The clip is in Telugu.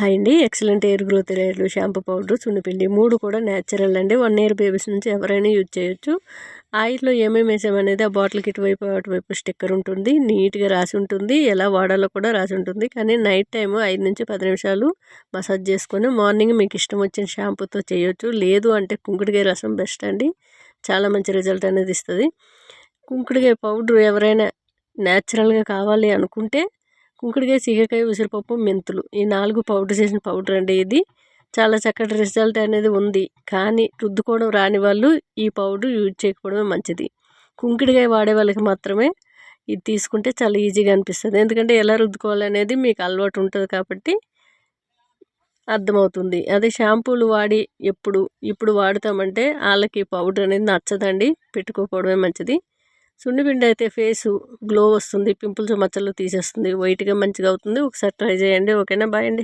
హాయ్ అండి. ఎక్సలెంట్ ఎయిర్ గ్రోత్ ఎయిర్లు షాంపూ పౌడర్ సున్నిపిండి 3 కూడా న్యాచురల్ అండి. 1 ఇయర్ బేబీస్ నుంచి ఎవరైనా యూజ్ చేయొచ్చు. ఆయిల్లో ఏమేమి వేసామనేది ఆ బాటిల్కి ఇటువైపు అటువైపు స్టిక్కర్ ఉంటుంది. నీట్గా రాసి ఉంటుంది. ఎలా వాడాలో కూడా రాసి ఉంటుంది. కానీ నైట్ టైము 5 నుంచి 10 నిమిషాలు మసాజ్ చేసుకొని మార్నింగ్ మీకు ఇష్టం వచ్చిన షాంపూతో చేయొచ్చు. లేదు అంటే కుంకుడుకాయ రసం బెస్ట్ అండి. చాలా మంచి రిజల్ట్ అనేది ఇస్తుంది. కుంకుడుకాయ పౌడర్ ఎవరైనా న్యాచురల్గా కావాలి అనుకుంటే కుంకుడుకాయ, సీగకాయ, ఉసిరిపప్పు, మెంతులు ఈ 4 పౌడర్ చేసిన పౌడర్ అండి. ఇది చాలా చక్కటి రిజల్ట్ అనేది ఉంది. కానీ రుద్దుకోవడం రాని వాళ్ళు ఈ పౌడర్ యూజ్ చేయకపోవడమే మంచిది. కుంకుడుకాయ వాడే వాళ్ళకి మాత్రమే ఇది తీసుకుంటే చాలా ఈజీగా అనిపిస్తుంది. ఎందుకంటే ఎలా రుద్దుకోవాలనేది మీకు అలవాటు ఉంటుంది కాబట్టి అర్థమవుతుంది. అదే షాంపూలు వాడి ఇప్పుడు వాడుతామంటే వాళ్ళకి పౌడర్ అనేది నచ్చదండి. పెట్టుకోకపోవడమే మంచిది. సున్నిపిండి అయితే ఫేసు గ్లో వస్తుంది. పింపుల్స్ మచ్చలు తీసేస్తుంది. వైట్గా మంచిగా అవుతుంది. ఒకసారి ట్రై చేయండి. ఓకేనా? బాయ్ అండి.